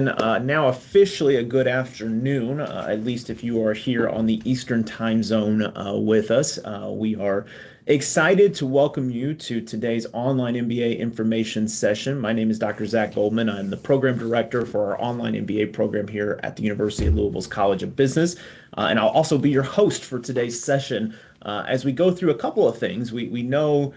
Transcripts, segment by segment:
Now officially a good afternoon, at least if you are here on the Eastern time zone with us. We are excited to welcome you to today's online MBA information session. My name is Dr. Zac Goldman. I'm the program director for our online MBA program here at the University of Louisville's College of Business. And I'll also be your host for today's session as we go through a couple of things. We know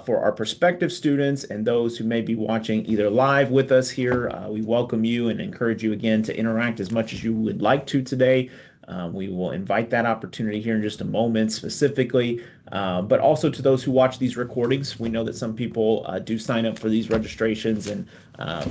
for our prospective students and those who may be watching either live with us here, we welcome you and encourage you again to interact as much as you would like to today. We will invite that opportunity here in just a moment specifically, but also to those who watch these recordings. We know that some people do sign up for these registrations and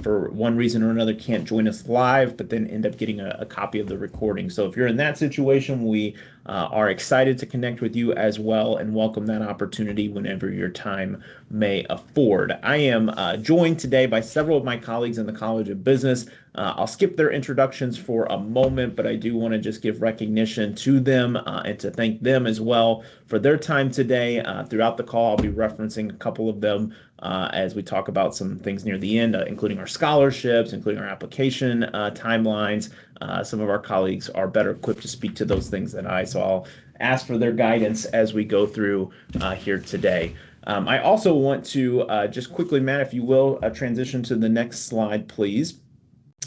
for one reason or another can't join us live, but then end up getting a copy of the recording. So if you're in that situation, we are excited to connect with you as well and welcome that opportunity whenever your time may afford. I am joined today by several of my colleagues in the College of Business. I'll skip their introductions for a moment, but I do want to just give recognition to them and to thank them as well for their time today. Throughout the call, I'll be referencing a couple of them as we talk about some things near the end, including our scholarships, including our application timelines. Some of our colleagues are better equipped to speak to those things than I, so I'll ask for their guidance as we go through here today. I also want to just quickly, Matt, if you will, transition to the next slide, please.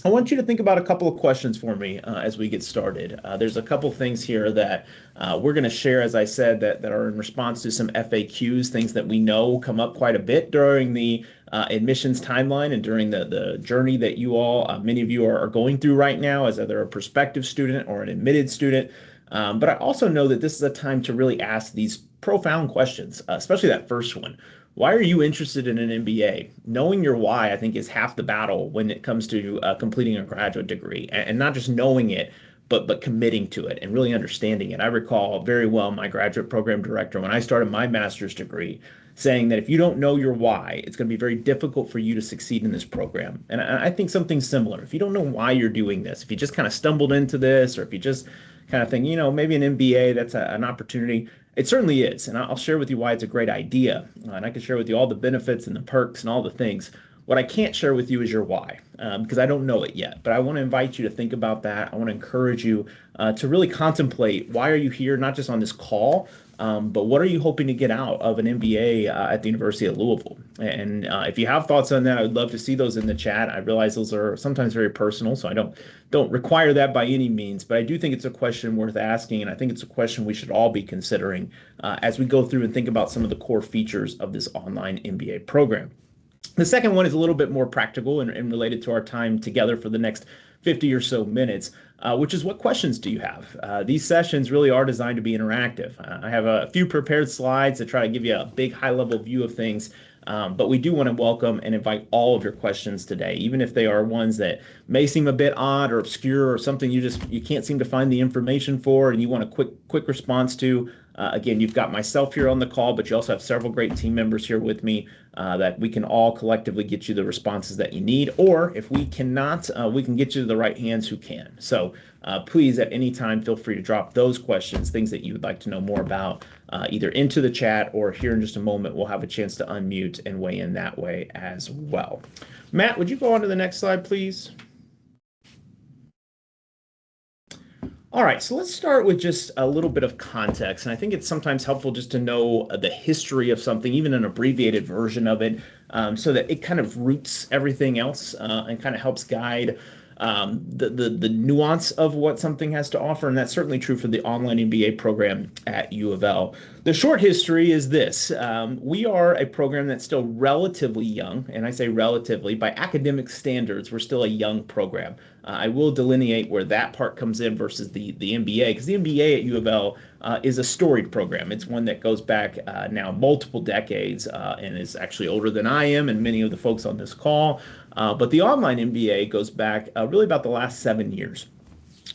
I want you to think about a couple of questions for me as we get started. There's a couple things here that we're going to share, as I said, that are in response to some FAQs, things that we know come up quite a bit during the admissions timeline and during the journey that you all, many of you are going through right now as either a prospective student or an admitted student. But I also know that this is a time to really ask these profound questions, especially that first one. Why are you interested in an MBA? Knowing your why, I think, is half the battle when it comes to completing a graduate degree, and not just knowing it, but committing to it and really understanding it. I recall very well my graduate program director when I started my master's degree saying that if you don't know your why, it's going to be very difficult for you to succeed in this program. And I think something similar. If you don't know why you're doing this, if you just kind of stumbled into this, or if you just kind of think, maybe an MBA, that's an opportunity. It certainly is, and I'll share with you why it's a great idea, and I can share with you all the benefits and the perks and all the things. What I can't share with you is your why, because I don't know it yet, but I want to invite you to think about that. I want to encourage you to really contemplate, why are you here, not just on this call, but what are you hoping to get out of an MBA at the University of Louisville? And if you have thoughts on that, I would love to see those in the chat. I realize those are sometimes very personal, so I don't require that by any means, but I do think it's a question worth asking, and I think it's a question we should all be considering as we go through and think about some of the core features of this online MBA program. The second one is a little bit more practical and related to our time together for the next 50 or so minutes, which is, what questions do you have? These sessions really are designed to be interactive. I have a few prepared slides to try to give you a big high-level view of things, but we do want to welcome and invite all of your questions today, even if they are ones that may seem a bit odd or obscure or something you can't seem to find the information for and you want a quick response to. Again, you've got myself here on the call, but you also have several great team members here with me that we can all collectively get you the responses that you need. Or if we cannot, we can get you to the right hands who can. So please, at any time, feel free to drop those questions, things that you would like to know more about, either into the chat, or here in just a moment, we'll have a chance to unmute and weigh in that way as well. Matt, would you go on to the next slide, please? All right, so let's start with just a little bit of context. And I think it's sometimes helpful just to know the history of something, even an abbreviated version of it, so that it kind of roots everything else and kind of helps guide the nuance of what something has to offer. And that's certainly true for the online MBA program at U of L. The short history is this. We are a program that's still relatively young, and I say relatively, by academic standards, we're still a young program. I will delineate where that part comes in versus the MBA, because the MBA at U of L is a storied program. It's one that goes back now multiple decades and is actually older than I am and many of the folks on this call. But the online MBA goes back really about the last 7 years.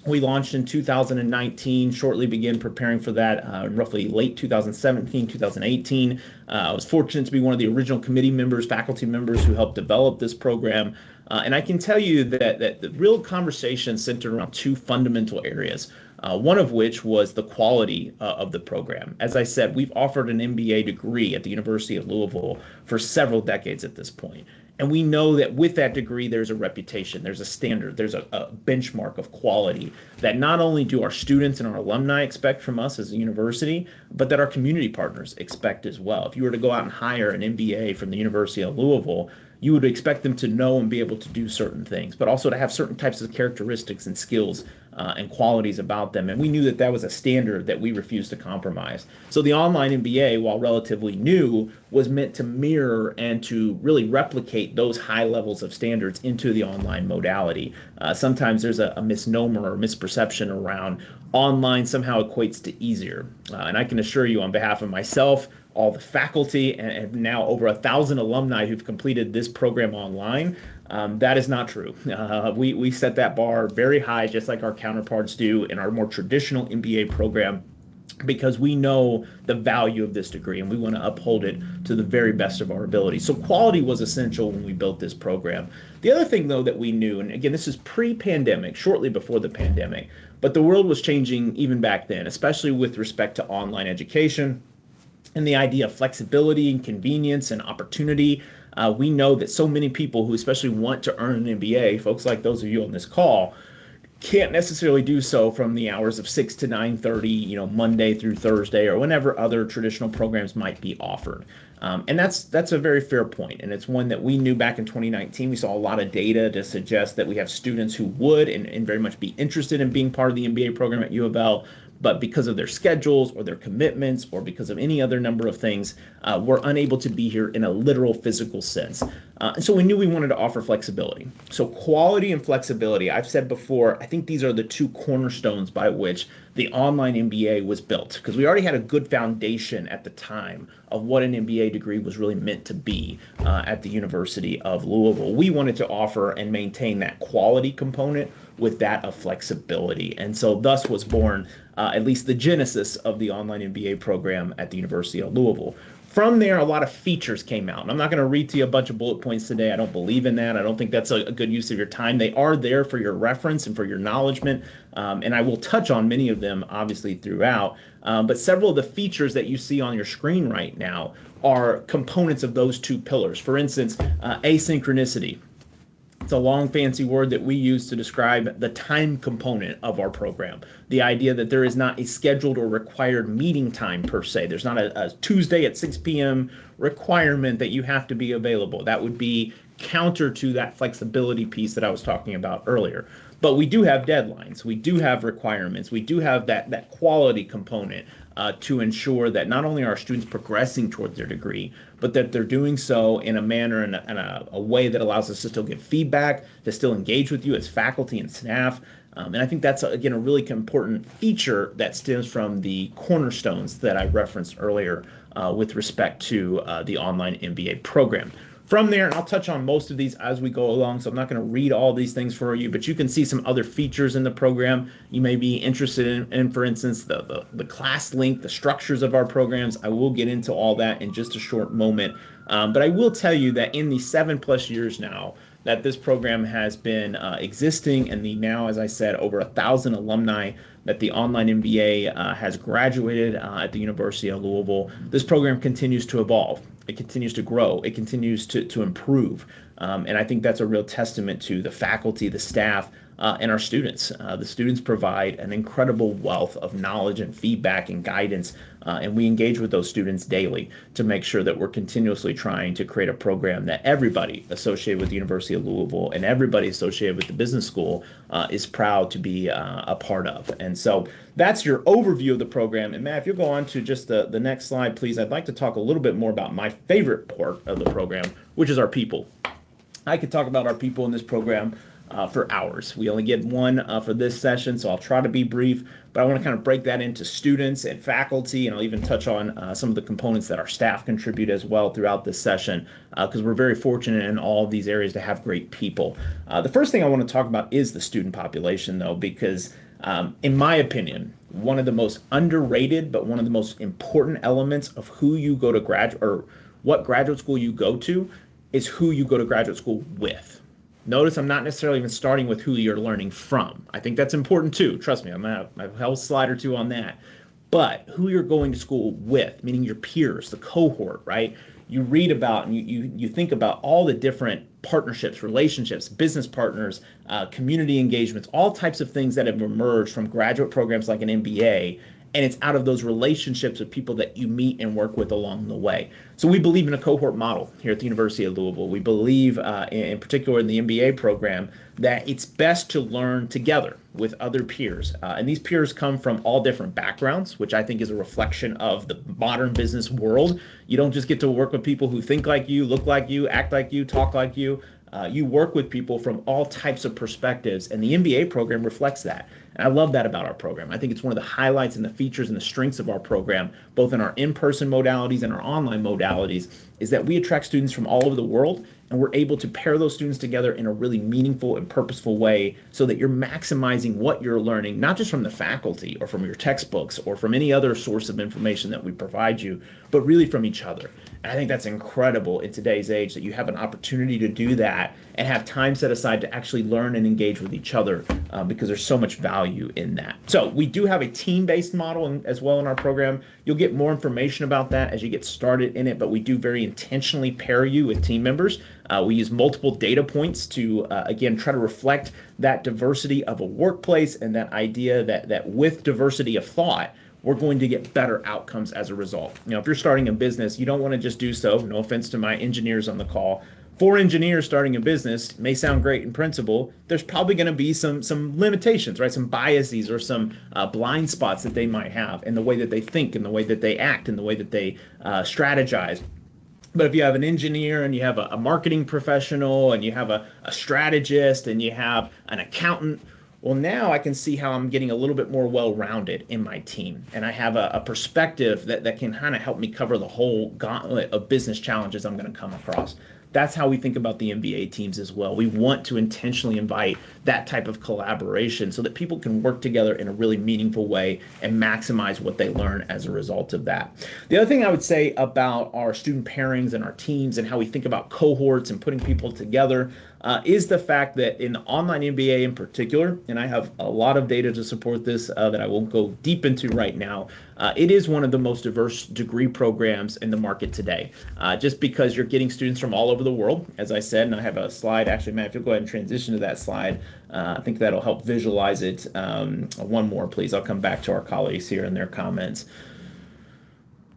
We launched in 2019, shortly began preparing for that roughly late 2017, 2018. I was fortunate to be one of the original committee members, faculty members who helped develop this program. And I can tell you that the real conversation centered around two fundamental areas. one of which was the quality of the program. As I said, we've offered an MBA degree at the University of Louisville for several decades at this point. And we know that with that degree, there's a reputation, there's a standard, there's a benchmark of quality that not only do our students and our alumni expect from us as a university, but that our community partners expect as well. If you were to go out and hire an MBA from the University of Louisville, you would expect them to know and be able to do certain things, but also to have certain types of characteristics and skills and qualities about them. And we knew that that was a standard that we refused to compromise. So the online MBA, while relatively new, was meant to mirror and to really replicate those high levels of standards into the online modality. Sometimes there's a misnomer or misperception around online somehow equates to easier. And I can assure you on behalf of myself, all the faculty, and now over 1,000 alumni who've completed this program online, that is not true. We set that bar very high, just like our counterparts do in our more traditional MBA program, because we know the value of this degree and we want to uphold it to the very best of our ability. So quality was essential when we built this program. The other thing, though, that we knew, and again, this is pre-pandemic, shortly before the pandemic, but the world was changing even back then, especially with respect to online education and the idea of flexibility and convenience and opportunity. We know that so many people who especially want to earn an MBA, folks like those of you on this call, can't necessarily do so from the hours of 6 to 9:30, Monday through Thursday, or whenever other traditional programs might be offered. And that's a very fair point, and it's one that we knew back in 2019. We saw a lot of data to suggest that we have students who would and very much be interested in being part of the MBA program at UofL, but because of their schedules or their commitments or because of any other number of things, were unable to be here in a literal physical sense. And so we knew we wanted to offer flexibility. So quality and flexibility, I've said before, I think these are the two cornerstones by which the online MBA was built, because we already had a good foundation at the time of what an MBA degree was really meant to be at the University of Louisville. We wanted to offer and maintain that quality component with that of flexibility. And so thus was born at least the genesis of the online MBA program at the University of Louisville. From there, a lot of features came out. And I'm not going to read to you a bunch of bullet points today. I don't believe in that. I don't think that's a good use of your time. They are there for your reference and for your acknowledgement. And I will touch on many of them, obviously, throughout. But several of the features that you see on your screen right now are components of those two pillars. For instance, asynchronicity. It's a long fancy word that we use to describe the time component of our program. The idea that there is not a scheduled or required meeting time per se. There's not a Tuesday at 6 p.m. requirement that you have to be available. That would be counter to that flexibility piece that I was talking about earlier. But we do have deadlines. We do have requirements. We do have that quality component to ensure that not only are students progressing towards their degree, but that they're doing so in a manner and a way that allows us to still give feedback, to still engage with you as faculty and staff. And I think that's, again, a really important feature that stems from the cornerstones that I referenced earlier with respect to the online MBA program. From there, and I'll touch on most of these as we go along, so I'm not going to read all these things for you, but you can see some other features in the program you may be interested in, for instance, the class link, the structures of our programs. I will get into all that in just a short moment, but I will tell you that in the 7+ years now that this program has been existing, and the now, as I said, over 1,000 alumni that the online MBA has graduated at the University of Louisville, this program continues to evolve. It continues to grow. It continues to improve. And I think that's a real testament to the faculty, the staff, and our students. The students provide an incredible wealth of knowledge and feedback and guidance, and we engage with those students daily to make sure that we're continuously trying to create a program that everybody associated with the University of Louisville and everybody associated with the business school is proud to be a part of. And so that's your overview of the program. And Matt, if you'll go on to just the next slide, please, I'd like to talk a little bit more about my favorite part of the program, which is our people. I could talk about our people in this program for hours. We only get one for this session, so I'll try to be brief, but I want to kind of break that into students and faculty, and I'll even touch on some of the components that our staff contribute as well throughout this session, because we're very fortunate in all of these areas to have great people. The first thing I want to talk about is the student population, though, because in my opinion, one of the most underrated, but one of the most important elements of who you go to graduate, or what graduate school you go to, is who you go to graduate school with. Notice I'm not necessarily even starting with who you're learning from. I think that's important too. Trust me, I'm gonna have a whole slide or two on that. But who you're going to school with, meaning your peers, the cohort, right? You read about and you think about all the different partnerships, relationships, business partners, community engagements, all types of things that have emerged from graduate programs like an MBA. And it's out of those relationships with people that you meet and work with along the way. So we believe in a cohort model here at the University of Louisville. We believe, in particular in the MBA program, that it's best to learn together with other peers. And these peers come from all different backgrounds, which I think is a reflection of the modern business world. You don't just get to work with people who think like you, look like you, act like you, talk like you. You work with people from all types of perspectives, and the MBA program reflects that. And I love that about our program. I think it's one of the highlights and the features and the strengths of our program, both in our in-person modalities and our online modalities, is that we attract students from all over the world, and we're able to pair those students together in a really meaningful and purposeful way so that you're maximizing what you're learning, not just from the faculty or from your textbooks or from any other source of information that we provide you, but really from each other. And I think that's incredible in today's age that you have an opportunity to do that and have time set aside to actually learn and engage with each other, because there's so much value in that. So we do have a team-based model as well in our program. You'll get more information about that as you get started in it, but we do very intentionally pair you with team members. We use multiple data points to, again, try to reflect that diversity of a workplace and that idea that with diversity of thought, we're going to get better outcomes as a result. You know, if you're starting a business, you don't want to just do so. No offense to my engineers on the call. For engineers starting a business may sound great in principle. There's probably going to be some limitations, right? Some biases or some blind spots that they might have in the way that they think, in the way that they act, in the way that they strategize. But if you have an engineer and you have a marketing professional and you have a strategist and you have an accountant, well, now I can see how I'm getting a little bit more well-rounded in my team. And I have a perspective that can kind of help me cover the whole gauntlet of business challenges I'm going to come across. That's how we think about the MBA teams as well. We want to intentionally invite that type of collaboration so that people can work together in a really meaningful way and maximize what they learn as a result of that. The other thing I would say about our student pairings and our teams and how we think about cohorts and putting people together is the fact that in the online MBA in particular, and I have a lot of data to support this that I won't go deep into right now, it is one of the most diverse degree programs in the market today, just because you're getting students from all over the world, as I said, and I have a slide. Actually, Matt, if you'll go ahead and transition to that slide, I think that'll help visualize it. One more, please. I'll come back to our colleagues here in their comments.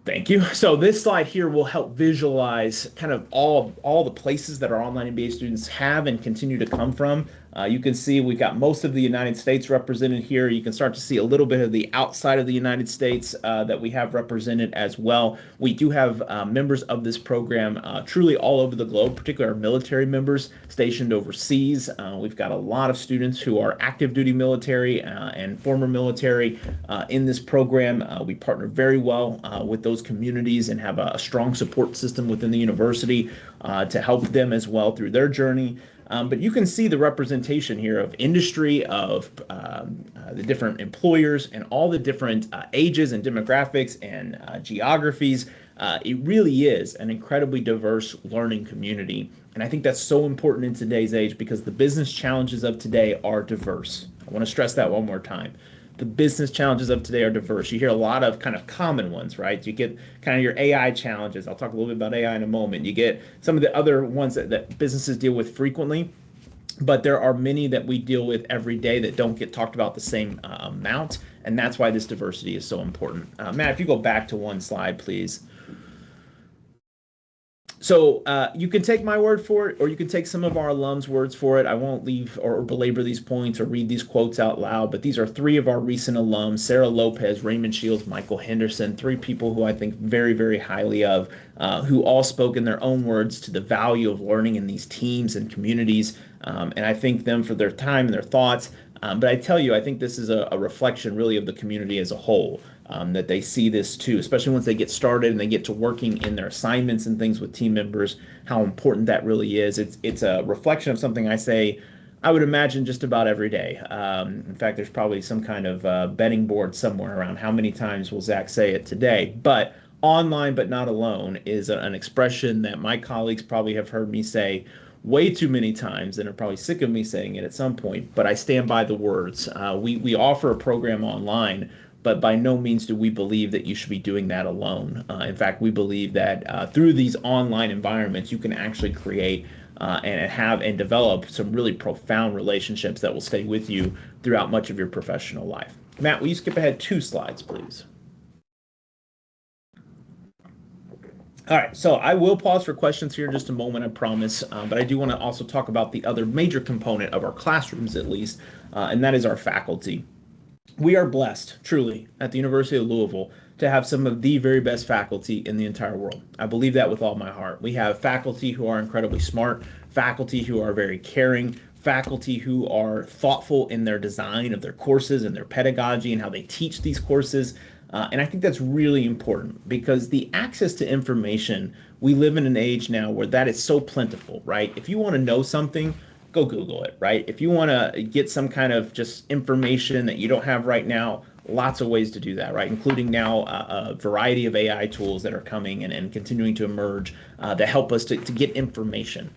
Thank you. So this slide here will help visualize kind of all the places that our online MBA students have and continue to come from. You can see we've got most of the United States represented here. You can start to see a little bit of the outside of the United States that we have represented as well. We do have members of this program truly all over the globe, particularly our military members stationed overseas. We've got a lot of students who are active duty military and former military in this program. We partner very well with those communities and have a strong support system within the university to help them as well through their journey. But you can see the representation here of industry, of the different employers, and all the different ages and demographics and geographies. It really is an incredibly diverse learning community. And I think that's so important in today's age because the business challenges of today are diverse. I want to stress that one more time. The business challenges of today are diverse. You hear a lot of kind of common ones, right? You get kind of your AI challenges. I'll talk a little bit about AI in a moment. You get some of the other ones that businesses deal with frequently, but there are many that we deal with every day that don't get talked about the same amount, and that's why this diversity is so important. Matt, if you go back to one slide, please. So you can take my word for it, or you can take some of our alums' words for it. I won't leave or belabor these points or read these quotes out loud, but these are three of our recent alums: Sarah Lopez, Raymond Shields, Michael Henderson, three people who I think very, very highly of, who all spoke in their own words to the value of learning in these teams and communities. And I thank them for their time and their thoughts. But I tell you, I think this is a reflection really of the community as a whole. That they see this too, especially once they get started and they get to working in their assignments and things with team members, how important that really is. It's a reflection of something I say, I would imagine just about every day. In fact, there's probably some kind of betting board somewhere around how many times will Zac say it today. But online but not alone is an expression that my colleagues probably have heard me say way too many times and are probably sick of me saying it at some point, but I stand by the words. We offer a program online, but by no means do we believe that you should be doing that alone. In fact, we believe that through these online environments, you can actually create and have and develop some really profound relationships that will stay with you throughout much of your professional life. Matt, will you skip ahead 2 slides, please? All right, so I will pause for questions here in just a moment, I promise. But I do want to also talk about the other major component of our classrooms, at least, and that is our faculty. We are blessed, truly, at the University of Louisville to have some of the very best faculty in the entire world. I believe that with all my heart. We have faculty who are incredibly smart, faculty who are very caring, faculty who are thoughtful in their design of their courses and their pedagogy and how they teach these courses. And I think that's really important because the access to information, we live in an age now where that is so plentiful, right? If you want to know something, go Google it, right? If you want to get some kind of just information that you don't have right now, lots of ways to do that, right? Including now a variety of AI tools that are coming and continuing to emerge that help us to get information.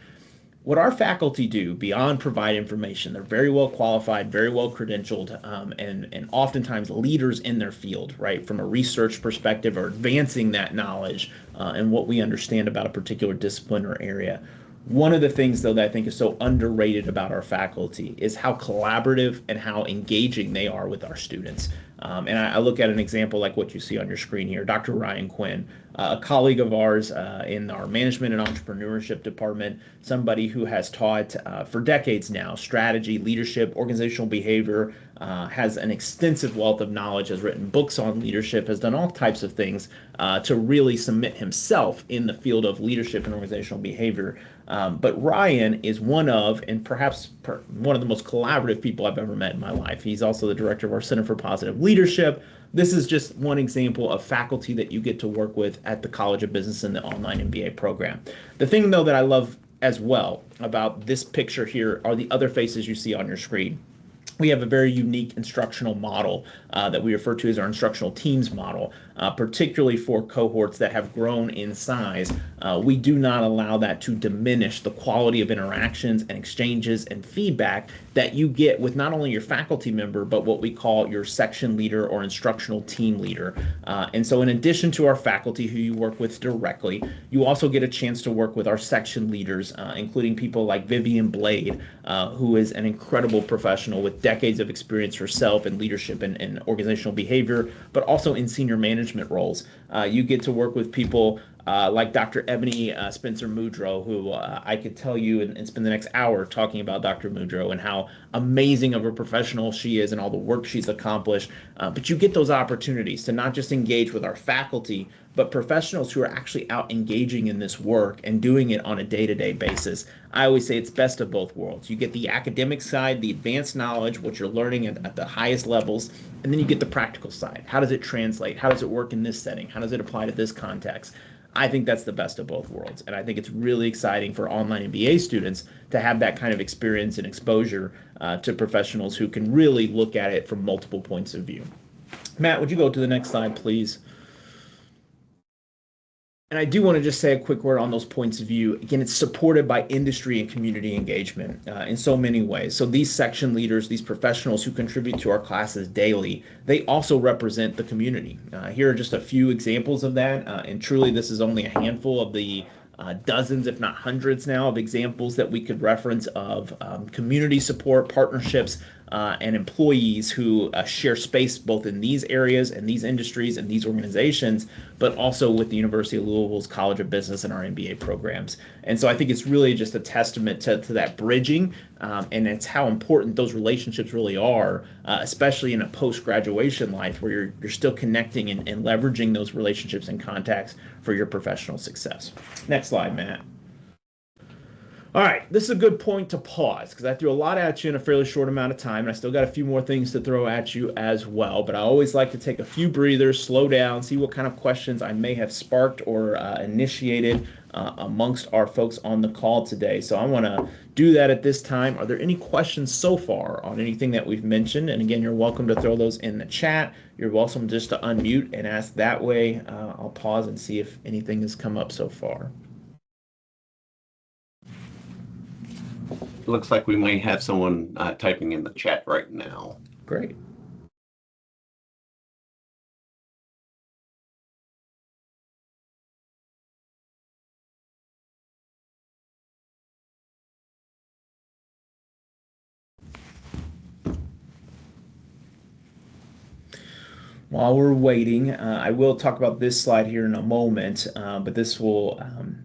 What our faculty do beyond provide information, they're very well qualified, very well credentialed, and oftentimes leaders in their field, right? From a research perspective or advancing that knowledge and what we understand about a particular discipline or area. One of the things, though, that I think is so underrated about our faculty is how collaborative and how engaging they are with our students. And I look at an example like what you see on your screen here. Dr. Ryan Quinn, a colleague of ours in our management and entrepreneurship department, somebody who has taught for decades now strategy, leadership, organizational behavior, has an extensive wealth of knowledge, has written books on leadership, has done all types of things to really submit himself in the field of leadership and organizational behavior. But Ryan is one of, and perhaps one of the most collaborative people I've ever met in my life. He's also the director of our Center for Positive Leadership. This is just one example of faculty that you get to work with at the College of Business and the online MBA program. The thing, though, that I love as well about this picture here are the other faces you see on your screen. We have a very unique instructional model that we refer to as our instructional teams model, particularly for cohorts that have grown in size. We do not allow that to diminish the quality of interactions and exchanges and feedback that you get with not only your faculty member, but what we call your section leader or instructional team leader. And so in addition to our faculty who you work with directly, you also get a chance to work with our section leaders, including people like Vivian Blade, who is an incredible professional with decades of experience herself in leadership and organizational behavior, but also in senior management roles. You get to work with people like Dr. Ebony Spencer Mudrow, who I could tell you and spend the next hour talking about Dr. Mudrow and how amazing of a professional she is and all the work she's accomplished. But you get those opportunities to not just engage with our faculty, but professionals who are actually out engaging in this work and doing it on a day-to-day basis. I always say it's best of both worlds. You get the academic side, the advanced knowledge, what you're learning at the highest levels, and then you get the practical side. How does it translate? How does it work in this setting? How does it apply to this context? I think that's the best of both worlds. And I think it's really exciting for online MBA students to have that kind of experience and exposure to professionals who can really look at it from multiple points of view. Matt, would you go to the next slide, please? And I do want to just say a quick word on those points of view. Again, it's supported by industry and community engagement in so many ways. So these section leaders, these professionals who contribute to our classes daily, they also represent the community. Here are just a few examples of that. And truly, this is only a handful of the dozens, if not hundreds now, of examples that we could reference of community support, partnerships, and employees who share space both in these areas and these industries and these organizations, but also with the University of Louisville's College of Business and our MBA programs. And so I think it's really just a testament to that bridging, and it's how important those relationships really are, especially in a post-graduation life where you're still connecting and leveraging those relationships and contacts for your professional success. Next slide, Matt. All right, this is a good point to pause because I threw a lot at you in a fairly short amount of time, and I still got a few more things to throw at you as well. But I always like to take a few breathers, slow down, see what kind of questions I may have sparked or initiated amongst our folks on the call today. So I want to do that at this time. Are there any questions so far on anything that we've mentioned? And again, you're welcome to throw those in the chat. You're welcome just to unmute and ask that way. I'll pause and see if anything has come up so far. looks like we might have someone typing in the chat right now. Great. While we're waiting, I will talk about this slide here in a moment, but this will,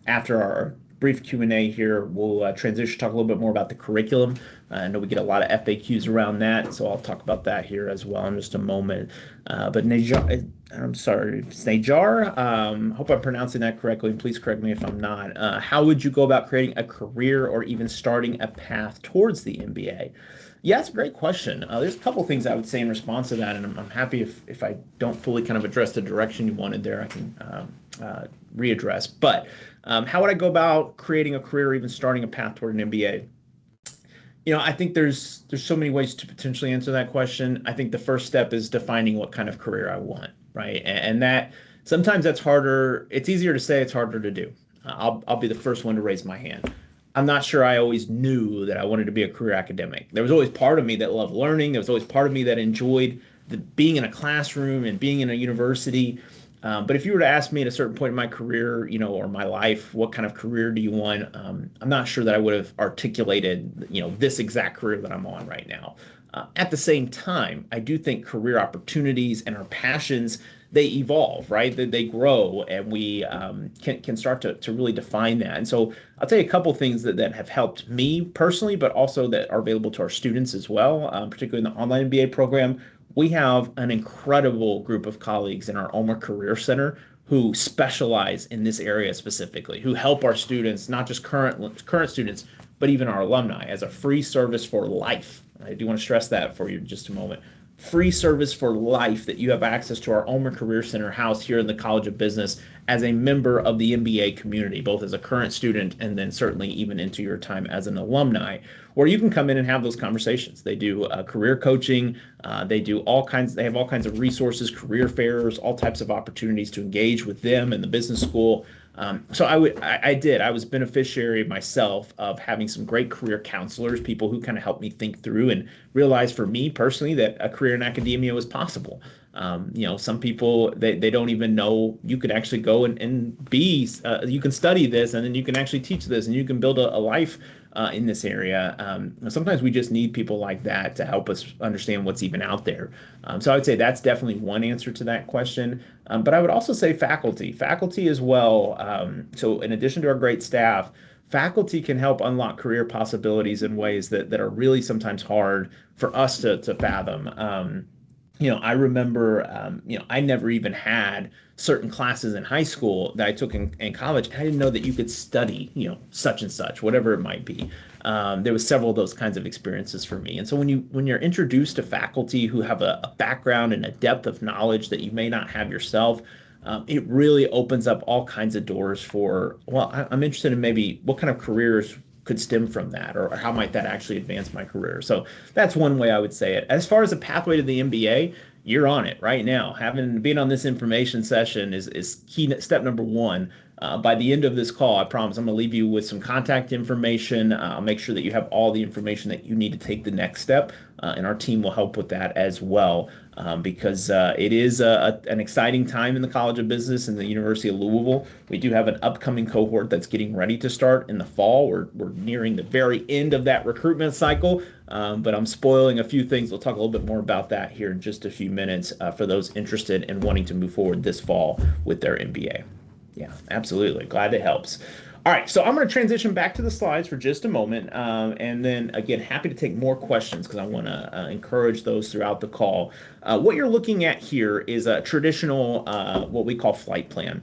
after our brief Q&A here, we'll transition, talk a little bit more about the curriculum. I know we get a lot of FAQs around that, so I'll talk about that here as well in just a moment. But Najar, I'm sorry, Najar, hope I'm pronouncing that correctly, and please correct me if I'm not. How would you go about creating a career or even starting a path towards the MBA? Yeah, that's a great question. There's a couple things I would say in response to that, and I'm happy if I don't fully kind of address the direction you wanted there, I can readdress. But how would I go about creating a career or even starting a path toward an MBA? I think there's so many ways to potentially answer that question. I think the first step is defining what kind of career I want, right? And that sometimes that's harder. It's easier to say, it's harder to do. I'll be the first one to raise my hand. I'm not sure I always knew that I wanted to be a career academic. There was always part of me that loved learning. There was always part of me that enjoyed being in a classroom and being in a university. But if you were to ask me at a certain point in my career, or my life, what kind of career do you want? I'm not sure that I would have articulated, this exact career that I'm on right now. At the same time, I do think career opportunities and our passions, they evolve, right? They grow, and we can start to really define that. And so I'll tell you a couple of things that have helped me personally, but also that are available to our students as well, particularly in the online MBA program. We have an incredible group of colleagues in our OMA Career Center who specialize in this area specifically, who help our students, not just current students, but even our alumni, as a free service for life. I do want to stress that for you in just a moment. Free service for life, that you have access to our OMA Career Center housed here in the College of Business as a member of the MBA community, both as a current student and then certainly even into your time as an alumni, where you can come in and have those conversations. They do career coaching. They have all kinds of resources, career fairs, all types of opportunities to engage with them and the business school. So I was beneficiary myself of having some great career counselors, people who kind of helped me think through and realize for me personally that a career in academia was possible. Some people, they don't even know you could actually go and be, you can study this and then you can actually teach this and you can build a life in this area. Sometimes we just need people like that to help us understand what's even out there. So I would say that's definitely one answer to that question. But I would also say faculty as well. So in addition to our great staff, faculty can help unlock career possibilities in ways that are really sometimes hard for us to fathom. I remember, I never even had certain classes in high school that I took in college. I didn't know that you could study, such and such, whatever it might be. There was several of those kinds of experiences for me. And so when you're introduced to faculty who have a background and a depth of knowledge that you may not have yourself, it really opens up all kinds of doors for, well, I'm interested in maybe what kind of careers could stem from that, or how might that actually advance my career. So that's one way I would say it. As far as a pathway to the MBA, you're on it right now. Being on this information session is key step number one. By the end of this call, I promise I'm going to leave you with some contact information. I'll make sure that you have all the information that you need to take the next step, and our team will help with that as well, because it is an exciting time in the College of Business and the University of Louisville. We do have an upcoming cohort that's getting ready to start in the fall. We're nearing the very end of that recruitment cycle, but I'm spoiling a few things. We'll talk a little bit more about that here in just a few minutes for those interested in wanting to move forward this fall with their MBA. Yeah, absolutely. Glad it helps. All right, so I'm going to transition back to the slides for just a moment, and then again, happy to take more questions because I want to encourage those throughout the call. What you're looking at here is a traditional, what we call flight plan,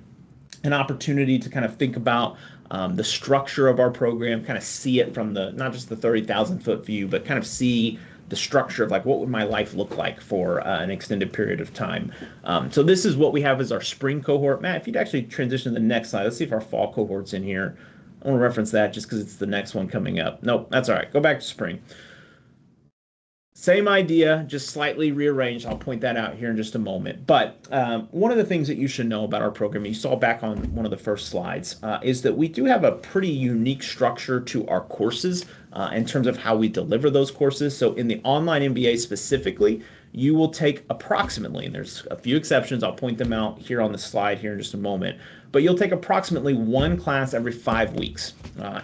an opportunity to kind of think about the structure of our program, kind of see it from not just the 30,000 foot view, but kind of see the structure of like what would my life look like for an extended period of time. So this is what we have as our spring cohort. Matt, if you'd actually transition to the next slide, let's see if our fall cohort's in here. I want to reference that just because it's the next one coming up. Nope, that's all right. Go back to spring. Same idea, just slightly rearranged. I'll point that out here in just a moment. But one of the things that you should know about our program, you saw back on one of the first slides, is that we do have a pretty unique structure to our courses. in terms of how we deliver those courses. So in the online MBA specifically, you will take approximately, and there's a few exceptions, I'll point them out here on the slide here in just a moment, but you'll take approximately one class every 5 weeks.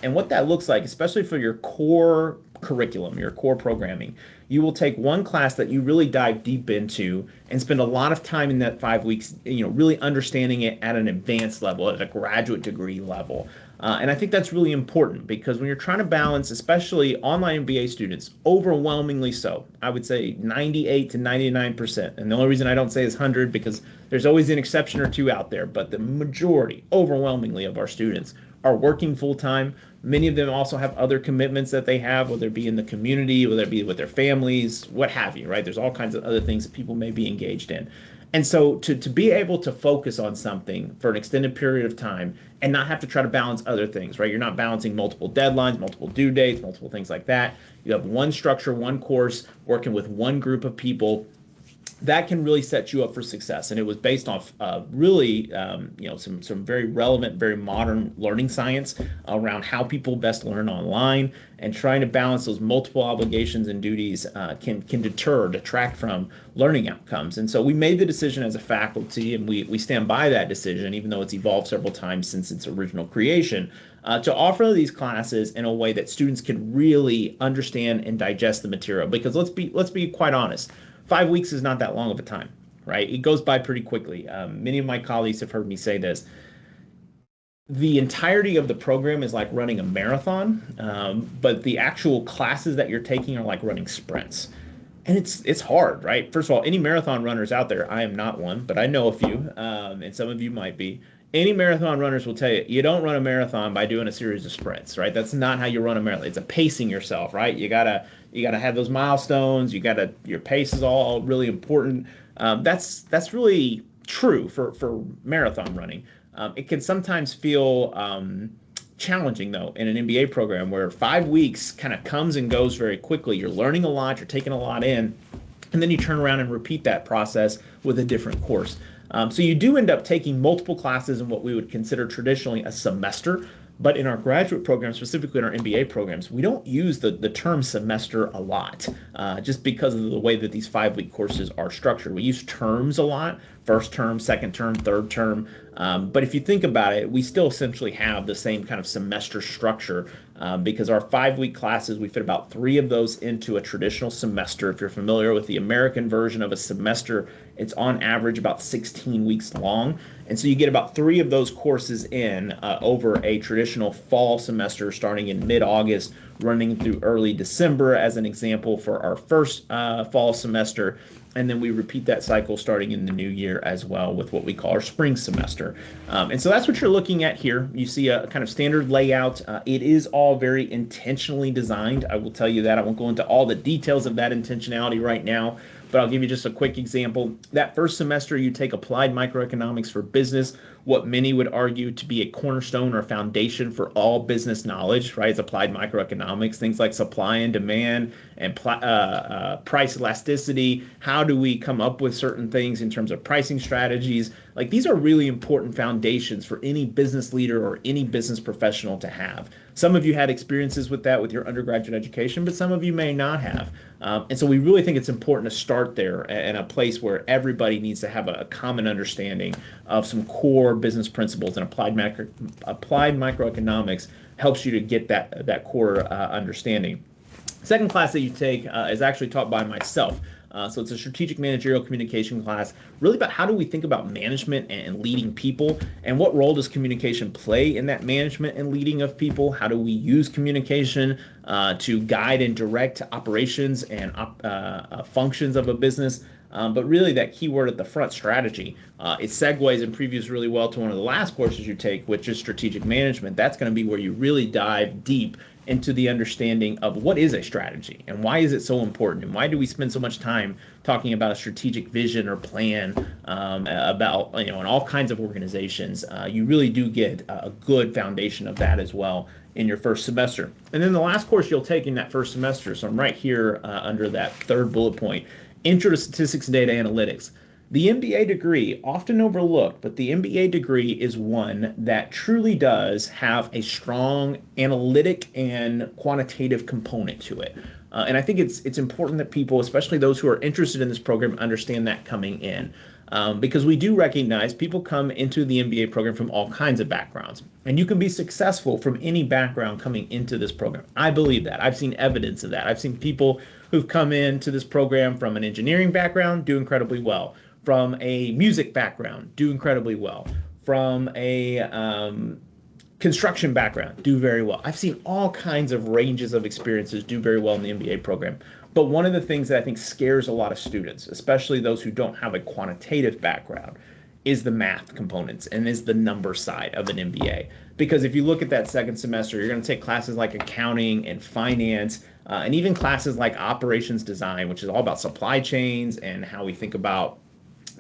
And what that looks like, especially for your core curriculum, your core programming, you will take one class that you really dive deep into and spend a lot of time in that 5 weeks, really understanding it at an advanced level, at a graduate degree level. And I think that's really important because when you're trying to balance, especially online MBA students, overwhelmingly so, I would say 98 to 99%. And the only reason I don't say is 100 because there's always an exception or two out there, but the majority, overwhelmingly, of our students are working full time. Many of them also have other commitments that they have, whether it be in the community, whether it be with their families, what have you, right? There's all kinds of other things that people may be engaged in. And so to be able to focus on something for an extended period of time and not have to try to balance other things, right? You're not balancing multiple deadlines, multiple due dates, multiple things like that. You have one structure, one course, working with one group of people. That can really set you up for success. And it was based off really, some very relevant, very modern learning science around how people best learn online, and trying to balance those multiple obligations and duties can detract from learning outcomes. And so we made the decision as a faculty, and we stand by that decision, even though it's evolved several times since its original creation, to offer these classes in a way that students can really understand and digest the material. Because let's be quite honest. 5 weeks is not that long of a time, right? It goes by pretty quickly. Many of my colleagues have heard me say this. The entirety of the program is like running a marathon, but the actual classes that you're taking are like running sprints. And it's hard, right? First of all, any marathon runners out there, I am not one, but I know a few, and some of you might be. Any marathon runners will tell you, you don't run a marathon by doing a series of sprints, right? That's not how you run a marathon. It's a pacing yourself, right? You gotta have those milestones. Your pace is all really important. That's really true for marathon running. It can sometimes feel challenging though in an MBA program where 5 weeks kind of comes and goes very quickly. You're learning a lot, you're taking a lot in, and then you turn around and repeat that process with a different course. So you do end up taking multiple classes in what we would consider traditionally a semester. But in our graduate programs, specifically in our MBA programs, we don't use the term semester a lot, just because of the way that these 5 week courses are structured. We use terms a lot: first term, second term, third term. But if you think about it, we still essentially have the same kind of semester structure, because our 5 week classes, we fit about 3 of those into a traditional semester. If you're familiar with the American version of a semester, it's on average about 16 weeks long. And so you get about 3 of those courses in over a traditional fall semester starting in mid-August, running through early December as an example for our first fall semester. And then we repeat that cycle starting in the new year as well with what we call our spring semester. And so that's what you're looking at here. You see a kind of standard layout. It is all very intentionally designed. I will tell you that. I won't go into all the details of that intentionality right now, but I'll give you just a quick example. That first semester, you take applied microeconomics for business, what many would argue to be a cornerstone or foundation for all business knowledge, right? It's applied microeconomics, things like supply and demand and price elasticity. How do we come up with certain things in terms of pricing strategies? Like, these are really important foundations for any business leader or any business professional to have. Some of you had experiences with that with your undergraduate education, but some of you may not have. And so we really think it's important to start there in a place where everybody needs to have a common understanding of some core business principles, and applied microeconomics helps you to get that core understanding. Second class that you take is actually taught by myself. So it's a strategic managerial communication class, really about how do we think about management and leading people, and what role does communication play in that management and leading of people? How do we use communication to guide and direct operations and functions of a business? But really that key word at the front, strategy, it segues and previews really well to one of the last courses you take, which is strategic management. That's going to be where you really dive deep into the understanding of what is a strategy and why is it so important, and why do we spend so much time talking about a strategic vision or plan about, in all kinds of organizations. You really do get a good foundation of that as well in your first semester. And then the last course you'll take in that first semester, so I'm right here under that third bullet point, Intro to Statistics and Data Analytics. The MBA degree, often overlooked, but the MBA degree is one that truly does have a strong analytic and quantitative component to it. And I think it's important that people, especially those who are interested in this program, understand that coming in. Because we do recognize people come into the MBA program from all kinds of backgrounds, and you can be successful from any background coming into this program. I believe that. I've seen evidence of that. I've seen people who've come into this program from an engineering background do incredibly well, from a music background do incredibly well, from a construction background do very well. I've seen all kinds of ranges of experiences do very well in the MBA program. But one of the things that I think scares a lot of students, especially those who don't have a quantitative background, is the math components and is the number side of an MBA. Because if you look at that second semester, you're going to take classes like accounting and finance, and even classes like operations design, which is all about supply chains and how we think about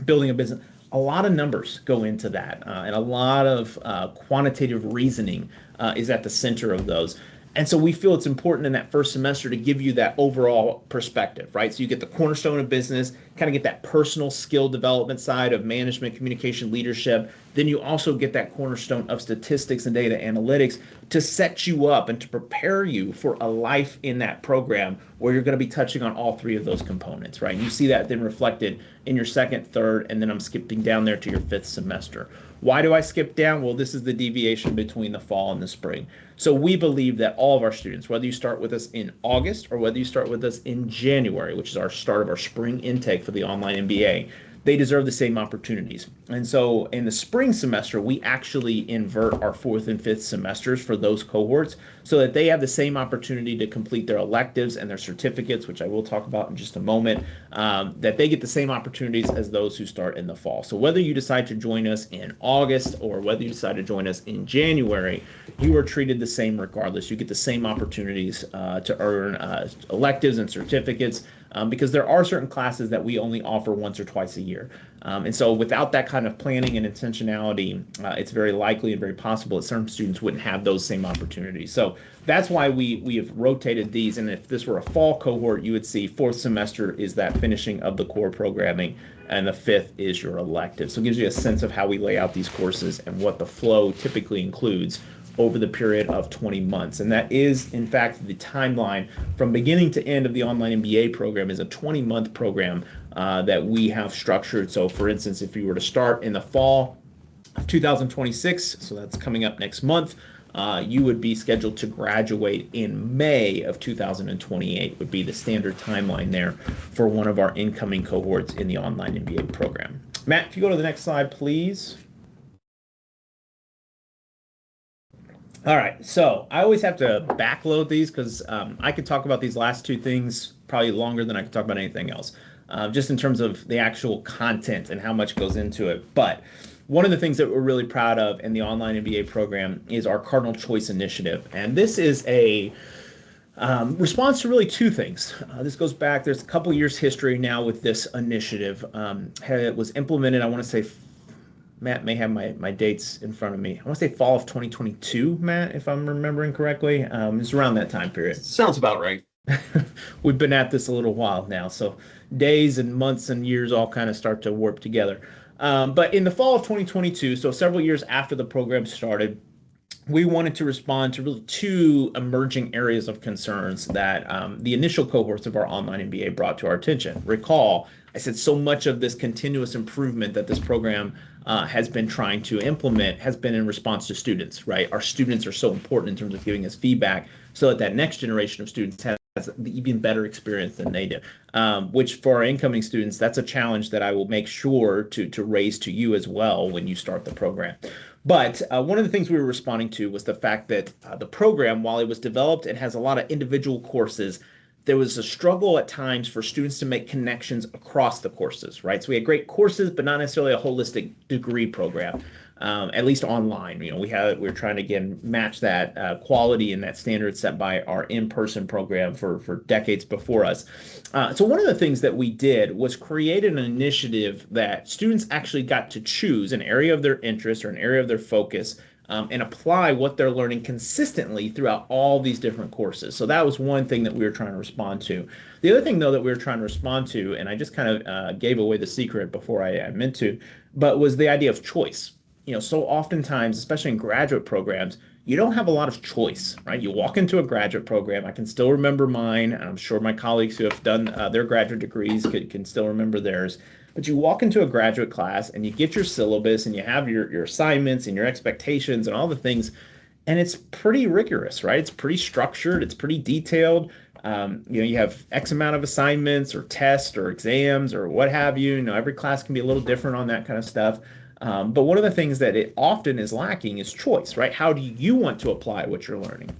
building a business. A lot of numbers go into that, and a lot of quantitative reasoning is at the center of those. And so we feel it's important in that first semester to give you that overall perspective, right? So you get the cornerstone of business, kind of get that personal skill development side of management, communication, leadership. Then you also get that cornerstone of statistics and data analytics to set you up and to prepare you for a life in that program where you're going to be touching on all three of those components, right? And you see that then reflected in your second, third, and then I'm skipping down there to your fifth semester. Why do I skip down? Well, this is the deviation between the fall and the spring. So we believe that all of our students, whether you start with us in August or whether you start with us in January, which is our start of our spring intake for the online MBA, they deserve the same opportunities. And so in the spring semester, we actually invert our fourth and fifth semesters for those cohorts so that they have the same opportunity to complete their electives and their certificates, which I will talk about in just a moment, that they get the same opportunities as those who start in the fall. So whether you decide to join us in August or whether you decide to join us in January, you are treated the same regardless. You get the same opportunities to earn electives and certificates. Because there are certain classes that we only offer once or twice a year. And so without that kind of planning and intentionality, it's very likely and very possible that some students wouldn't have those same opportunities. So that's why we have rotated these. And if this were a fall cohort, you would see fourth semester is that finishing of the core programming, and the fifth is your elective. So it gives you a sense of how we lay out these courses and what the flow typically includes over the period of 20 months. And that is, in fact, the timeline from beginning to end of the online MBA program is a 20-month program that we have structured. So for instance, if you were to start in the fall of 2026, so that's coming up next month, you would be scheduled to graduate in May of 2028 would be the standard timeline there for one of our incoming cohorts in the online MBA program. Matt, if you go to the next slide, please. All right, so I always have to backload these because I could talk about these last two things probably longer than I could talk about anything else, just in terms of the actual content and how much goes into it. But one of the things that we're really proud of in the online MBA program is our Cardinal Choice Initiative. And this is a response to really two things. This goes back, there's a couple years history now with this initiative. It was implemented, I want to say, Matt may have my dates in front of me. I want to say fall of 2022, Matt, if I'm remembering correctly. It's around that time period. Sounds about right. We've been at this a little while now, so days and months and years all kind of start to warp together. But in the fall of 2022, so several years after the program started, we wanted to respond to really two emerging areas of concerns that the initial cohorts of our online MBA brought to our attention. Recall, I said so much of this continuous improvement that this program has been trying to implement has been in response to students, right? Our students are so important in terms of giving us feedback so that that next generation of students has the even better experience than they do, which for our incoming students, that's a challenge that I will make sure to raise to you as well when you start the program. But one of the things we were responding to was the fact that the program, while it was developed and has a lot of individual courses, there was a struggle at times for students to make connections across the courses, right? So we had great courses, but not necessarily a holistic degree program, at least online. You know, we were trying to, again, match that quality and that standard set by our in-person program for decades before us. So one of the things that we did was create an initiative that students actually got to choose an area of their interest or an area of their focus and apply what they're learning consistently throughout all these different courses. So that was one thing that we were trying to respond to. The other thing, though, that we were trying to respond to, and I just kind of gave away the secret before I meant to, but was the idea of choice. So oftentimes, especially in graduate programs, you don't have a lot of choice, right? You walk into a graduate program. I can still remember mine, and I'm sure my colleagues who have done their graduate degrees can still remember theirs. But you walk into a graduate class and you get your syllabus and you have your assignments and your expectations and all the things, and it's pretty rigorous, right? It's pretty structured, it's pretty detailed. You have X amount of assignments or tests or exams or what have you. Every class can be a little different on that kind of stuff. But one of the things that it often is lacking is choice, right? How do you want to apply what you're learning?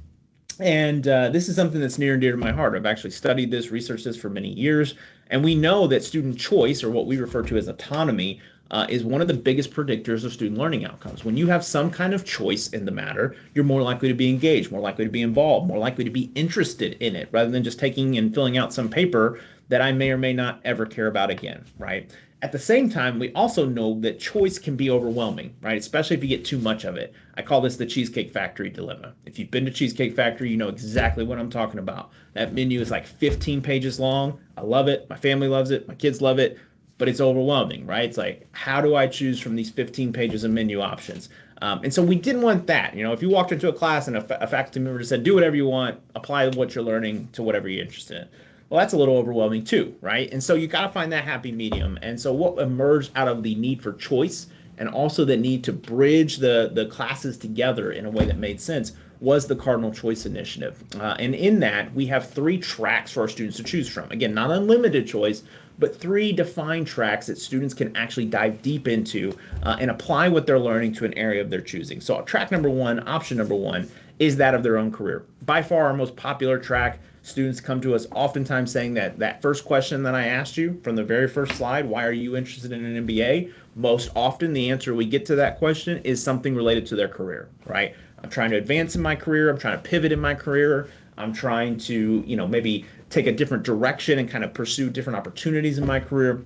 And this is something that's near and dear to my heart. I've actually studied this, researched this for many years. And we know that student choice, or what we refer to as autonomy, is one of the biggest predictors of student learning outcomes. When you have some kind of choice in the matter, you're more likely to be engaged, more likely to be involved, more likely to be interested in it, rather than just taking and filling out some paper that I may or may not ever care about again, right? At the same time, we also know that choice can be overwhelming, right? Especially if you get too much of it. I call this the Cheesecake Factory dilemma. If you've been to Cheesecake Factory, you know exactly what I'm talking about. That menu is like 15 pages long. I love it. My family loves it. My kids love it. But it's overwhelming, right? It's like, how do I choose from these 15 pages of menu options? And so we didn't want that. If you walked into a class and a faculty member just said, do whatever you want, apply what you're learning to whatever you're interested in. Well, that's a little overwhelming too, right? And so you got to find that happy medium. And so what emerged out of the need for choice and also the need to bridge the classes together in a way that made sense was the Cardinal Choice Initiative. And in that, we have 3 tracks for our students to choose from. Again, not unlimited choice, but 3 defined tracks that students can actually dive deep into and apply what they're learning to an area of their choosing. So track number 1, option number 1, is that of their own career. By far our most popular track. Students come to us oftentimes saying that first question that I asked you from the very first slide, why are you interested in an MBA? Most often the answer we get to that question is something related to their career, right? I'm trying to advance in my career. I'm trying to pivot in my career. I'm trying to, maybe take a different direction and kind of pursue different opportunities in my career.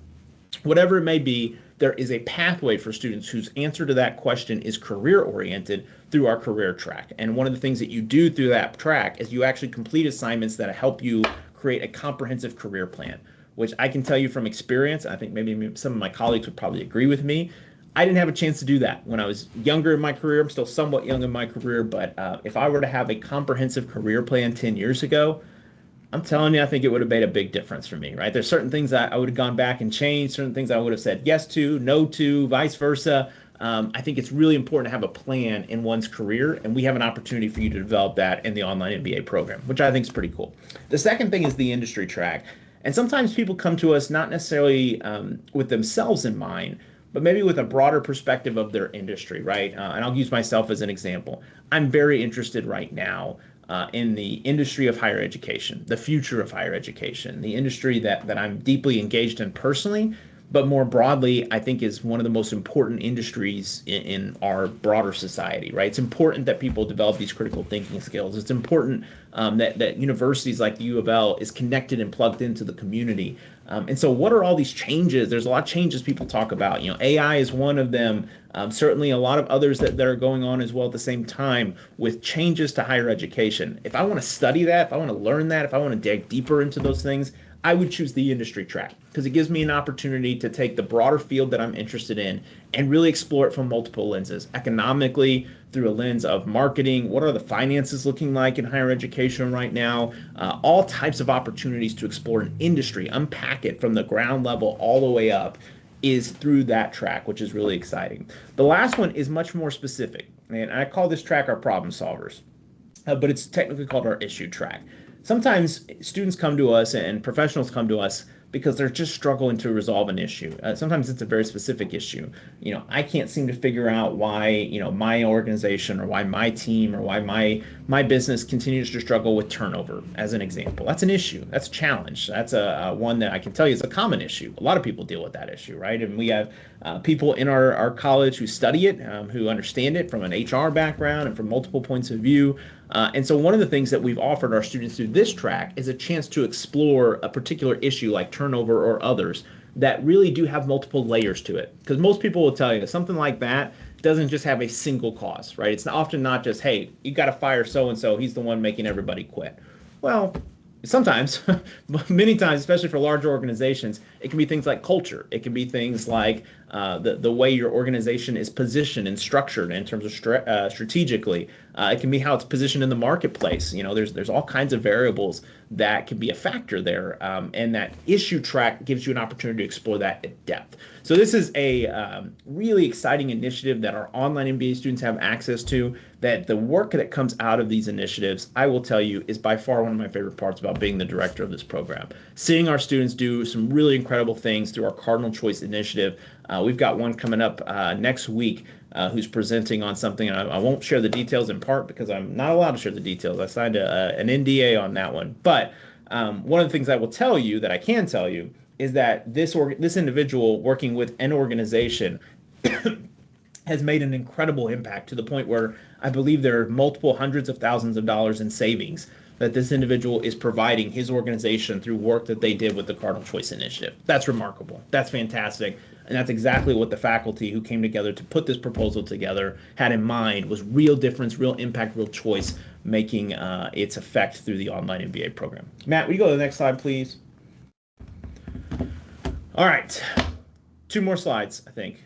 Whatever it may be, there is a pathway for students whose answer to that question is career-oriented through our career track. And one of the things that you do through that track is you actually complete assignments that help you create a comprehensive career plan, which I can tell you from experience, I think maybe some of my colleagues would probably agree with me, I didn't have a chance to do that when I was younger in my career. I'm still somewhat young in my career, but if I were to have a comprehensive career plan 10 years ago, I'm telling you, I think it would have made a big difference for me, right? There's certain things that I would have gone back and changed, certain things I would have said yes to, no to, vice versa. I think it's really important to have a plan in one's career, and we have an opportunity for you to develop that in the online MBA program, which I think is pretty cool. The second thing is the industry track. And sometimes people come to us not necessarily with themselves in mind, but maybe with a broader perspective of their industry, right? And I'll use myself as an example. I'm very interested right now in the industry of higher education, the future of higher education, the industry that I'm deeply engaged in personally, but more broadly, I think is one of the most important industries in our broader society, right? It's important that people develop these critical thinking skills. It's important that universities like the UofL is connected and plugged into the community. And so what are all these changes? There's a lot of changes people talk about. AI is one of them. Certainly a lot of others that are going on as well at the same time with changes to higher education. If I want to study that, if I want to learn that, if I want to dig deeper into those things, I would choose the industry track because it gives me an opportunity to take the broader field that I'm interested in and really explore it from multiple lenses. Economically, through a lens of marketing, what are the finances looking like in higher education right now? All types of opportunities to explore an industry, unpack it from the ground level all the way up is through that track, which is really exciting. The last one is much more specific, and I call this track our problem solvers, but it's technically called our issue track. Sometimes students come to us and professionals come to us because they're just struggling to resolve an issue. Sometimes it's a very specific issue. I can't seem to figure out why, my organization or why my team or why my business continues to struggle with turnover, as an example. That's an issue. That's a challenge. That's a one that I can tell you is a common issue. A lot of people deal with that issue, right? And we have people in our college who study it, who understand it from an HR background and from multiple points of view. And so one of the things that we've offered our students through this track is a chance to explore a particular issue like turnover or others that really do have multiple layers to it. Because most people will tell you something like that, doesn't just have a single cause, right? It's often not just, hey, you got to fire so and so, he's the one making everybody quit. Well, sometimes, many times, especially for larger organizations, it can be things like culture. It can be things like the way your organization is positioned and structured in terms of strategically. It can be how it's positioned in the marketplace. There's all kinds of variables that can be a factor there, and that issue track gives you an opportunity to explore that at depth. So this is a really exciting initiative that our online MBA students have access to. That the work that comes out of these initiatives, I will tell you, is by far one of my favorite parts about being the director of this program. Seeing our students do some really incredible things through our Cardinal Choice initiative. We've got one coming up next week who's presenting on something. I won't share the details in part because I'm not allowed to share the details. I signed an NDA on that one. But one of the things I will tell you that I can tell you is that this individual working with an organization has made an incredible impact to the point where I believe there are multiple hundreds of thousands of dollars in savings that this individual is providing his organization through work that they did with the Cardinal Choice Initiative. That's remarkable. That's fantastic. And that's exactly what the faculty who came together to put this proposal together had in mind, was real difference, real impact, real choice, making its effect through the online MBA program. Matt, will you go to the next slide, please? All right. 2 more slides, I think,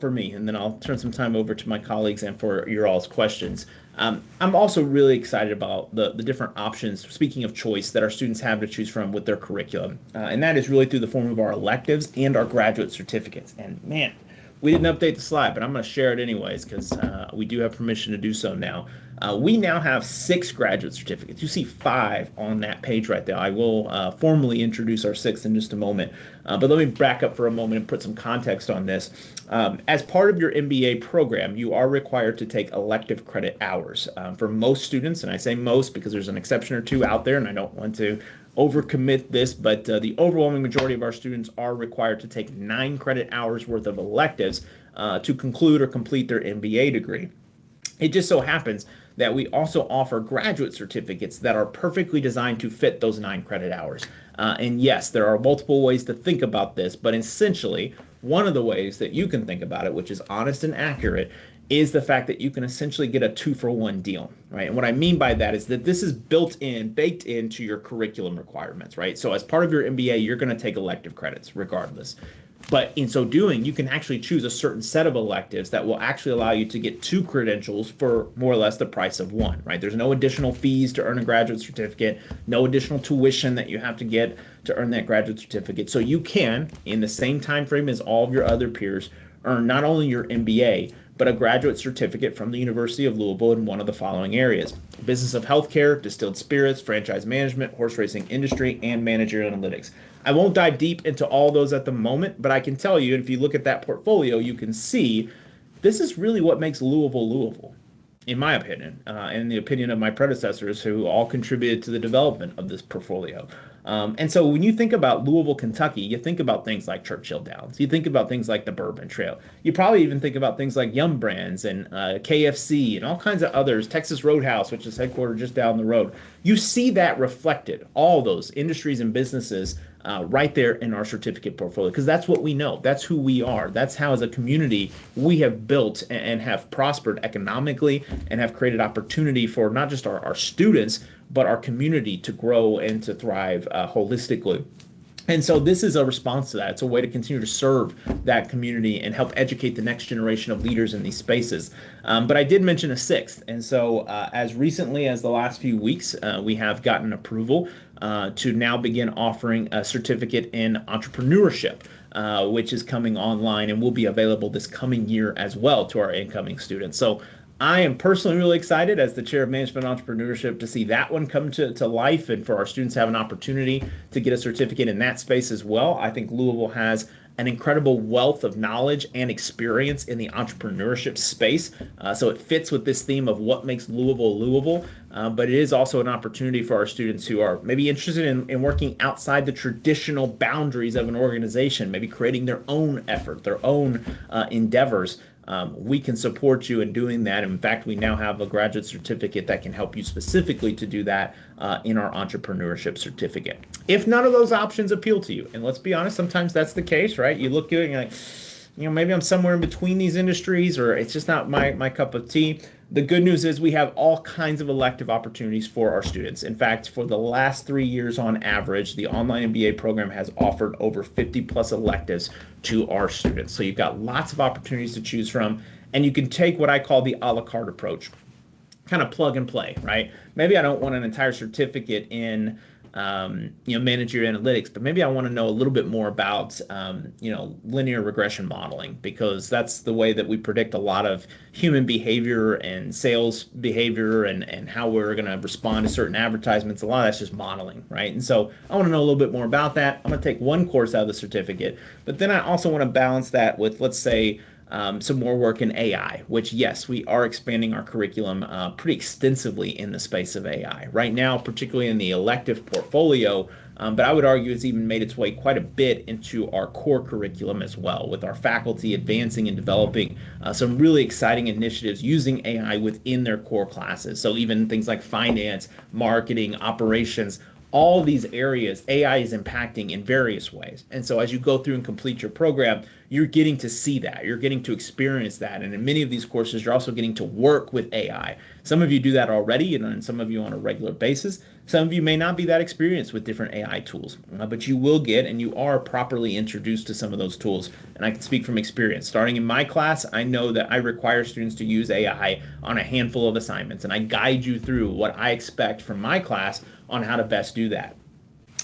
for me, and then I'll turn some time over to my colleagues and for your all's questions. I'm also really excited about the different options, speaking of choice, that our students have to choose from with their curriculum. And that is really through the form of our electives and our graduate certificates. And man, we didn't update the slide, but I'm going to share it anyways because we do have permission to do so now. We now have 6 graduate certificates. You see 5 on that page right there. I will formally introduce our 6th in just a moment. But let me back up for a moment and put some context on this. As part of your MBA program, you are required to take elective credit hours. For most students, and I say most because there's an exception or two out there, and I don't want to overcommit this, but the overwhelming majority of our students are required to take 9 credit hours worth of electives to conclude or complete their MBA degree. It just so happens that we also offer graduate certificates that are perfectly designed to fit those 9 credit hours. And yes, there are multiple ways to think about this, but essentially, one of the ways that you can think about it, which is honest and accurate, is the fact that you can essentially get a 2-for-1 deal, right? And what I mean by that is that this is baked into your curriculum requirements, right? So as part of your MBA, you're going to take elective credits regardless. But in so doing, you can actually choose a certain set of electives that will actually allow you to get 2 credentials for more or less the price of 1, right? There's no additional fees to earn a graduate certificate, no additional tuition that you have to get to earn that graduate certificate. So you can, in the same time frame as all of your other peers, earn not only your MBA, but a graduate certificate from the University of Louisville in one of the following areas: business of healthcare, distilled spirits, franchise management, horse racing industry, and managerial analytics. I won't dive deep into all those at the moment, but I can tell you, if you look at that portfolio, you can see this is really what makes Louisville, Louisville, in my opinion, and the opinion of my predecessors who all contributed to the development of this portfolio. And so when you think about Louisville, Kentucky, you think about things like Churchill Downs. You think about things like the Bourbon Trail. You probably even think about things like Yum Brands and KFC and all kinds of others, Texas Roadhouse, which is headquartered just down the road. You see that reflected, all those industries and businesses right there in our certificate portfolio, because that's what we know. That's who we are. That's how, as a community, we have built and have prospered economically and have created opportunity for not just our students, but our community to grow and to thrive holistically. And so this is a response to that. It's a way to continue to serve that community and help educate the next generation of leaders in these spaces. But I did mention a 6th. And so as recently as the last few weeks, we have gotten approval to now begin offering a certificate in entrepreneurship, which is coming online and will be available this coming year as well to our incoming students. So I am personally really excited as the chair of management and entrepreneurship to see that one come to life and for our students to have an opportunity to get a certificate in that space as well. I think Louisville has an incredible wealth of knowledge and experience in the entrepreneurship space. So it fits with this theme of what makes Louisville, Louisville. But it is also an opportunity for our students who are maybe interested in working outside the traditional boundaries of an organization, maybe creating their own effort, their own endeavors. We can support you in doing that. In fact, we now have a graduate certificate that can help you specifically to do that in our entrepreneurship certificate. If none of those options appeal to you, and let's be honest, sometimes that's the case, right? You look good and you're like, maybe I'm somewhere in between these industries, or it's just not my cup of tea. The good news is we have all kinds of elective opportunities for our students. In fact, for the last 3 years on average, the online MBA program has offered over 50 plus electives to our students. So you've got lots of opportunities to choose from, and you can take what I call the a la carte approach, kind of plug and play, right? Maybe I don't want an entire certificate in managerial analytics, but maybe I want to know a little bit more about linear regression modeling, because that's the way that we predict a lot of human behavior and sales behavior, and how we're going to respond to certain advertisements. A lot of that's just modeling, right? And so I want to know a little bit more about that. I'm going to take one course out of the certificate, but then I also want to balance that with, let's say, some more work in AI, which, yes, we are expanding our curriculum pretty extensively in the space of AI right now, particularly in the elective portfolio. But I would argue it's even made its way quite a bit into our core curriculum as well, with our faculty advancing and developing some really exciting initiatives using AI within their core classes. So even things like finance, marketing, operations, all these areas AI is impacting in various ways. And so as you go through and complete your program, you're getting to see that. You're getting to experience that. And in many of these courses, you're also getting to work with AI. Some of you do that already, and some of you on a regular basis. Some of you may not be that experienced with different AI tools, but you will get, and you are properly introduced to some of those tools. And I can speak from experience. Starting in my class, I know that I require students to use AI on a handful of assignments, and I guide you through what I expect from my class on how to best do that.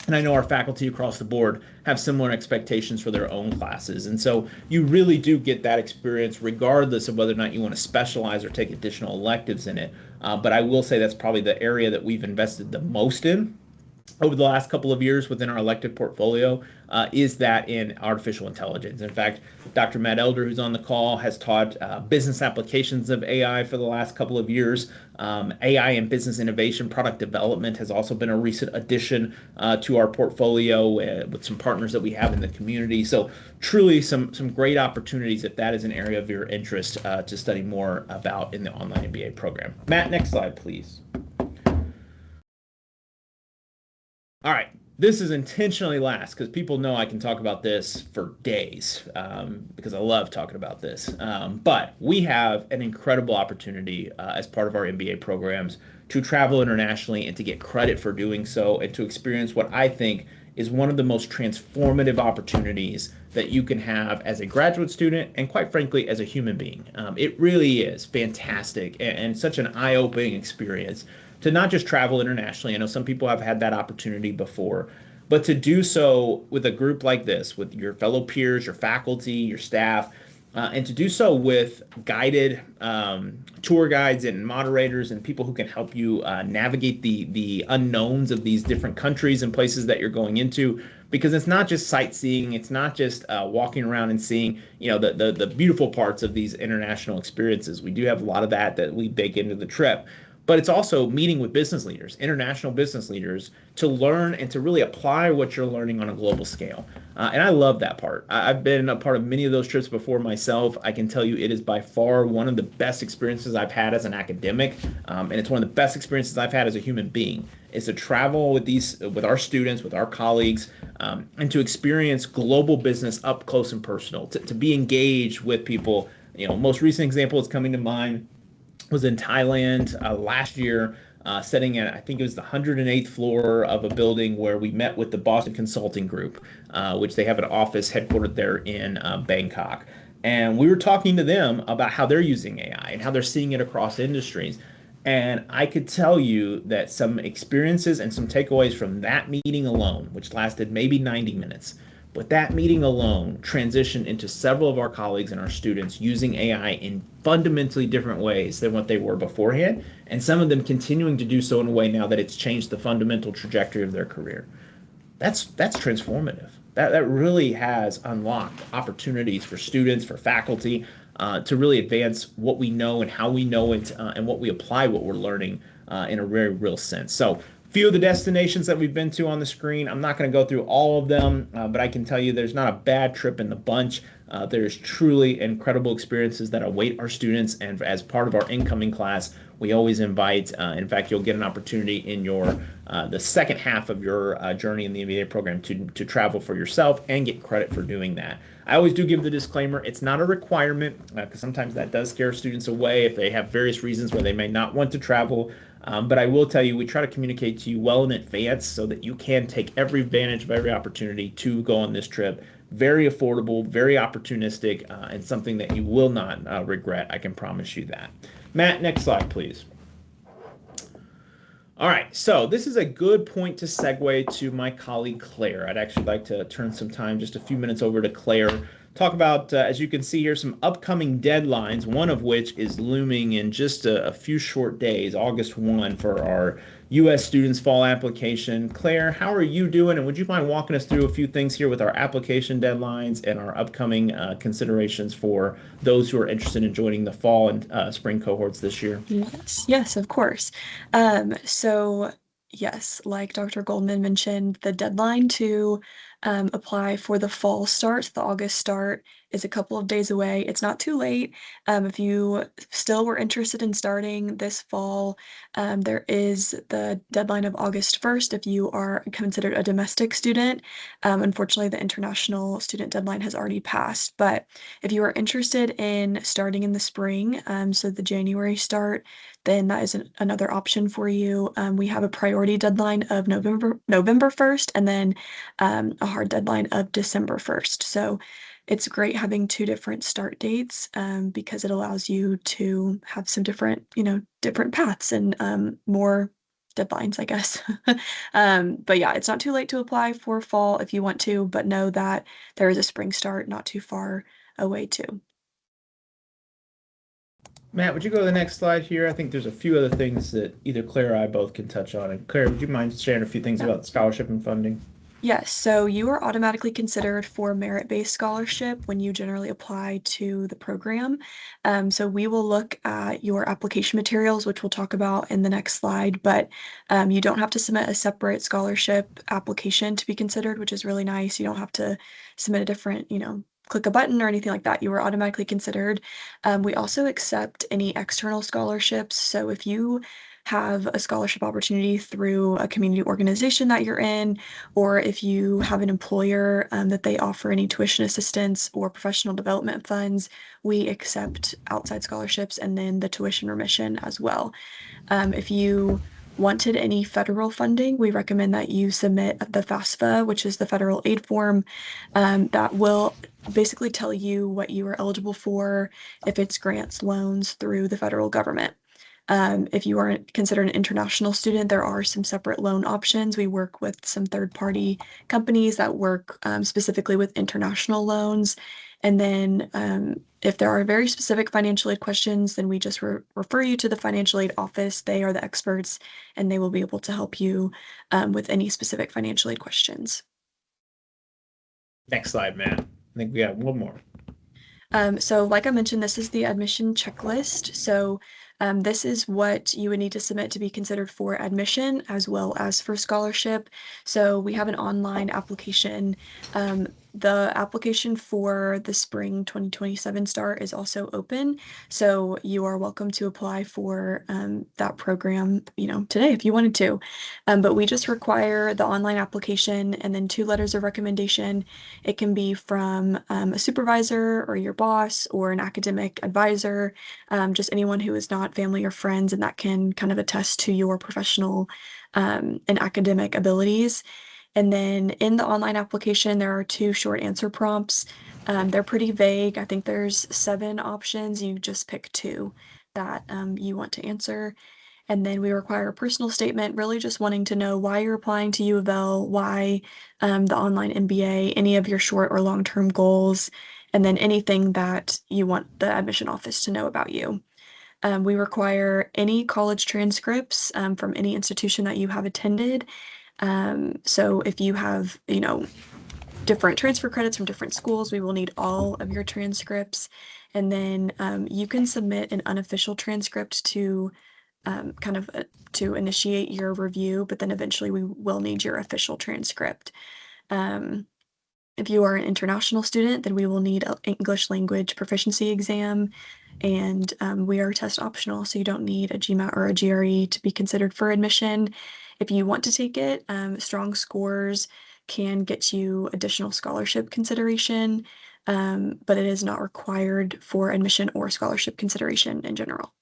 And I know our faculty across the board have similar expectations for their own classes. And so you really do get that experience regardless of whether or not you want to specialize or take additional electives in it. But I will say that's probably the area that we've invested the most in over the last couple of years within our elective portfolio, is that in artificial intelligence. In fact, Dr. Matt Elder, who's on the call, has taught business applications of AI for the last couple of years. AI and business innovation, product development has also been a recent addition to our portfolio with some partners that we have in the community. So truly some great opportunities if that is an area of your interest to study more about in the online MBA program. Matt, next slide, please. All right, this is intentionally last because people know I can talk about this for days, because I love talking about this. But we have an incredible opportunity as part of our MBA programs to travel internationally and to get credit for doing so, and to experience what I think is one of the most transformative opportunities that you can have as a graduate student, and quite frankly, as a human being. It really is fantastic and such an eye-opening experience to not just travel internationally. I know some people have had that opportunity before, but to do so with a group like this, with your fellow peers, your faculty, your staff, and to do so with guided tour guides and moderators and people who can help you navigate the unknowns of these different countries and places that you're going into. Because it's not just sightseeing, it's not just walking around and seeing, the beautiful parts of these international experiences. We do have a lot of that we bake into the trip. But it's also meeting with business leaders, international business leaders, to learn and to really apply what you're learning on a global scale. And I love that part. I've been a part of many of those trips before myself. I can tell you it is by far one of the best experiences I've had as an academic, and it's one of the best experiences I've had as a human being, is to travel with our students, with our colleagues, and to experience global business up close and personal, to be engaged with people. Most recent example is coming to mind was in Thailand last year, sitting at, I think it was the 108th floor of a building where we met with the Boston Consulting Group, which they have an office headquartered there in Bangkok. And we were talking to them about how they're using AI and how they're seeing it across industries. And I could tell you that some experiences and some takeaways from that meeting alone, which lasted maybe 90 minutes, but that meeting alone transitioned into several of our colleagues and our students using AI in fundamentally different ways than what they were beforehand, and some of them continuing to do so in a way now that it's changed the fundamental trajectory of their career. That's transformative. That really has unlocked opportunities for students, for faculty, to really advance what we know and how we know it, and what we apply what we're learning in a very real sense. So few of the destinations that we've been to on the screen. I'm not going to go through all of them, but I can tell you there's not a bad trip in the bunch. There's truly incredible experiences that await our students, and as part of our incoming class, we always invite. In fact, you'll get an opportunity in your the second half of your journey in the MBA program to travel for yourself and get credit for doing that. I always do give the disclaimer, it's not a requirement because sometimes that does scare students away if they have various reasons where they may not want to travel. But I will tell you, we try to communicate to you well in advance so that you can take every advantage of every opportunity to go on this trip. Very affordable, very opportunistic, and something that you will not regret. I can promise you that. Matt, next slide, please. All right, so this is a good point to segue to my colleague Claire. I'd actually like to turn some time, just a few minutes over to Claire, talk about, as you can see here, some upcoming deadlines, one of which is looming in just a few short days, August 1, for our U.S. students fall application. Claire, how are you doing? And would you mind walking us through a few things here with our application deadlines and our upcoming considerations for those who are interested in joining the fall and spring cohorts this year? Yes, of course. So yes, like Dr. Goldman mentioned, the deadline to apply for the fall start, the August start, is a couple of days away. It's not too late. If you still were interested in starting this fall, there is the deadline of August 1st if you are considered a domestic student. Unfortunately, the international student deadline has already passed, but if you are interested in starting in the spring, so the January start, then that is another option for you. We have a priority deadline of November 1st, and then a hard deadline of December 1st. So it's great having two different start dates because it allows you to have some different paths and more deadlines, I guess. But yeah, it's not too late to apply for fall if you want to, but know that there is a spring start not too far away too. Matt, would you go to the next slide here? I think there's a few other things that either Claire or I both can touch on. And Claire, would you mind sharing a few things Yeah. about scholarship and funding? Yes, so you are automatically considered for merit-based scholarship when you generally apply to the program. So we will look at your application materials, which we'll talk about in the next slide, but you don't have to submit a separate scholarship application to be considered, which is really nice. You don't have to submit a different, click a button or anything like that. You are automatically considered. We also accept any external scholarships. So if you have a scholarship opportunity through a community organization that you're in, or if you have an employer that they offer any tuition assistance or professional development funds, we accept outside scholarships and then the tuition remission as well. If you wanted any federal funding, we recommend that you submit the FAFSA, which is the federal aid form, that will basically tell you what you are eligible for if it's grants, loans through the federal government. If you are considered an international student, there are some separate loan options. We work with some third-party companies that work specifically with international loans. And then if there are very specific financial aid questions, then we just refer you to the financial aid office. They are the experts, and they will be able to help you with any specific financial aid questions. Next slide, Matt. I think we got one more. So like I mentioned, this is the admission checklist. So this is what you would need to submit to be considered for admission as well as for scholarship. So we have an online application. The application for the spring 2027 start is also open. So you are welcome to apply for that program, today if you wanted to. But we just require the online application and then 2 letters of recommendation. It can be from a supervisor or your boss or an academic advisor, just anyone who is not family or friends and that can kind of attest to your professional and academic abilities. And then in the online application, there are 2 short answer prompts. They're pretty vague. I think there's 7 options. You just pick 2 that you want to answer. And then we require a personal statement, really just wanting to know why you're applying to U of L, why the online MBA, any of your short or long-term goals, and then anything that you want the admission office to know about you. We require any college transcripts from any institution that you have attended. So if you have, different transfer credits from different schools, we will need all of your transcripts. And then you can submit an unofficial transcript to kind of to initiate your review, but then eventually we will need your official transcript. If you are an international student, then we will need an English language proficiency exam, and we are test optional, so you don't need a GMAT or a GRE to be considered for admission. If you want to take it, strong scores can get you additional scholarship consideration, but it is not required for admission or scholarship consideration in general.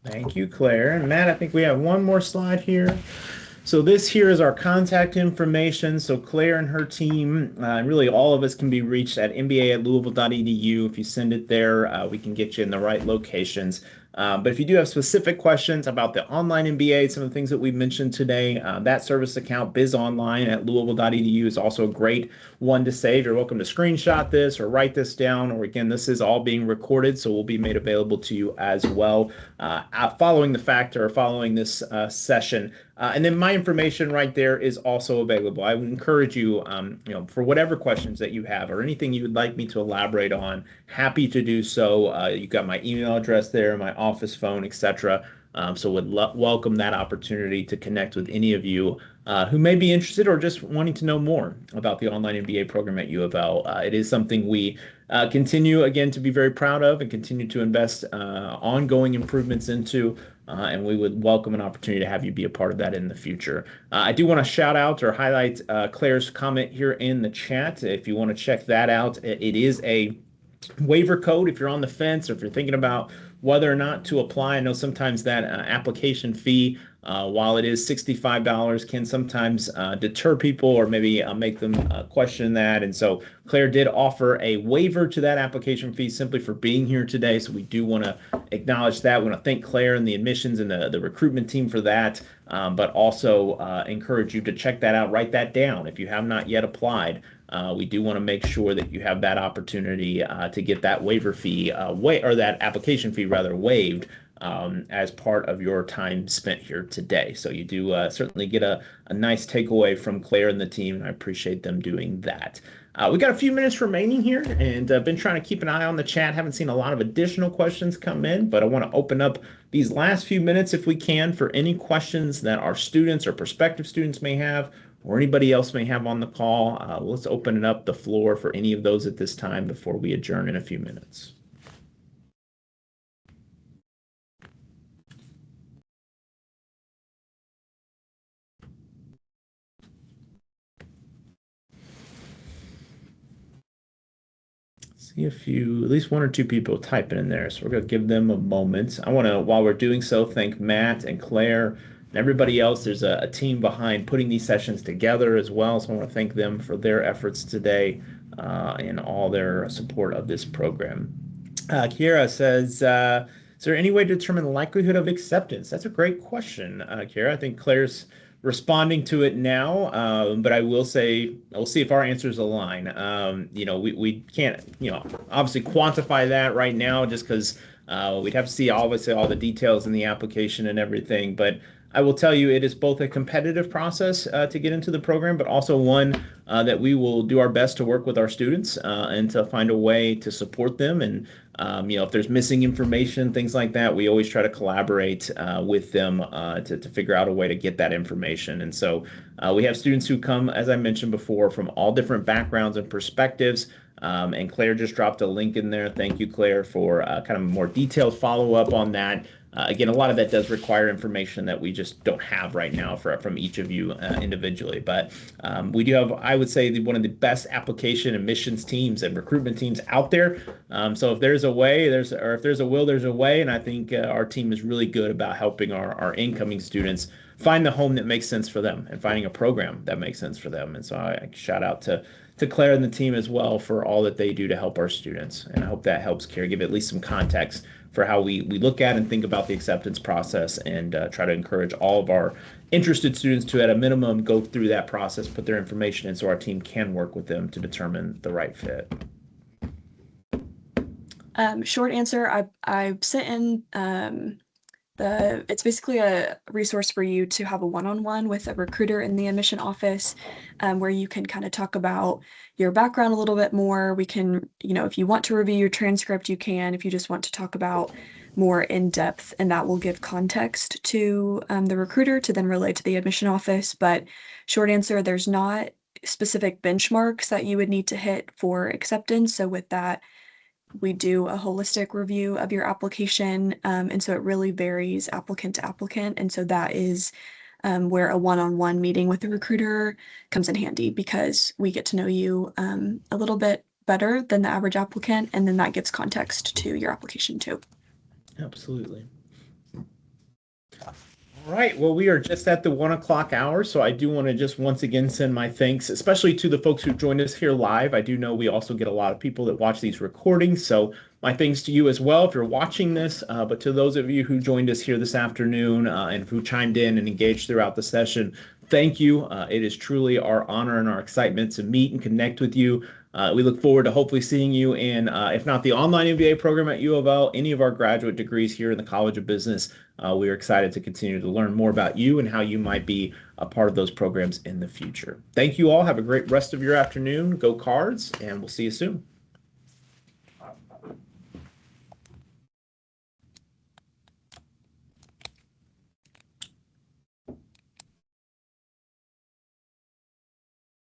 Thank you, Claire. And Matt, I think we have one more slide here. So this here is our contact information. So Claire and her team, and really all of us can be reached at mba@louisville.edu. If you send it there, we can get you in the right locations. But if you do have specific questions about the online MBA, some of the things that we mentioned today, that service account, bizonline@louisville.edu, is also a great one to save. You're welcome to screenshot this or write this down, or again, this is all being recorded, so will be made available to you as well following the fact or following this session. And then my information right there is also available. I would encourage you, for whatever questions that you have or anything you would like me to elaborate on, happy to do so. You got my email address there, my office phone, etc. So would welcome that opportunity to connect with any of you who may be interested or just wanting to know more about the online MBA program at UofL. It is something we continue, again, to be very proud of and continue to invest ongoing improvements into. And we would welcome an opportunity to have you be a part of that in the future. I do want to shout out or highlight Claire's comment here in the chat. If you want to check that out, it is a waiver code if you're on the fence or if you're thinking about whether or not to apply. I know sometimes that application fee, while it is $65, can sometimes deter people or maybe make them question that. And so Claire did offer a waiver to that application fee simply for being here today. So we do want to acknowledge that. We want to thank Claire and the admissions and the recruitment team for that, but also encourage you to check that out, write that down if you have not yet applied. We do want to make sure that you have that opportunity to get that waiver fee, or that application fee rather, waived as part of your time spent here today. So you do certainly get a nice takeaway from Claire and the team, and I appreciate them doing that. We got a few minutes remaining here, and I've been trying to keep an eye on the chat. Haven't seen a lot of additional questions come in, but I want to open up these last few minutes, if we can, for any questions that our students or prospective students may have, or anybody else may have on the call. Let's open up the floor for any of those at this time before we adjourn in a few minutes. See a few, at least one or two people typing in there. So we're going to give them a moment. I want to, while we're doing so, thank Matt and Claire and everybody else. There's a team behind putting these sessions together as well. So I want to thank them for their efforts today and all their support of this program. Kira says, is there any way to determine the likelihood of acceptance? That's a great question, Kira. I think Claire's responding to it now, but I will say, we'll see if our answers align. We can't, obviously quantify that right now just because we'd have to see obviously all the details in the application and everything. But I will tell you, it is both a competitive process to get into the program, but also one that we will do our best to work with our students and to find a way to support them. And if there's missing information, things like that, we always try to collaborate with them to figure out a way to get that information. And so we have students who come, as I mentioned before, from all different backgrounds and perspectives. And Claire just dropped a link in there. Thank you, Claire, for kind of a more detailed follow-up on that. Again, a lot of that does require information that we just don't have right now from each of you individually. But we do have, I would say, one of the best application admissions teams and recruitment teams out there. So if there's a way, if there's a will, there's a way. And I think our team is really good about helping our incoming students find the home that makes sense for them and finding a program that makes sense for them. And so I shout out to Claire and the team as well for all that they do to help our students. And I hope that helps give at least some context for how we look at and think about the acceptance process and try to encourage all of our interested students to, at a minimum, go through that process, put their information in so our team can work with them to determine the right fit. Short answer, I sent in it's basically a resource for you to have a one-on-one with a recruiter in the admission office where you can kind of talk about your background a little bit more. We can, if you want to review your transcript, you can. If you just want to talk about more in depth, and that will give context to the recruiter to then relay to the admission office. But short answer, there's not specific benchmarks that you would need to hit for acceptance. So with that, we do a holistic review of your application, and so it really varies applicant to applicant. And so that is where a one-on-one meeting with the recruiter comes in handy because we get to know you a little bit better than the average applicant, and then that gives context to your application too. Absolutely. All right. Well, we are just at the 1 o'clock hour, so I do want to just once again send my thanks, especially to the folks who joined us here live. I do know we also get a lot of people that watch these recordings, so my thanks to you as well if you're watching this. But to those of you who joined us here this afternoon and who chimed in and engaged throughout the session, thank you. It is truly our honor and our excitement to meet and connect with you. We look forward to hopefully seeing you in, if not the online MBA program at UofL, any of our graduate degrees here in the College of Business. We are excited to continue to learn more about you and how you might be a part of those programs in the future. Thank you all. Have a great rest of your afternoon. Go Cards, and we'll see you soon.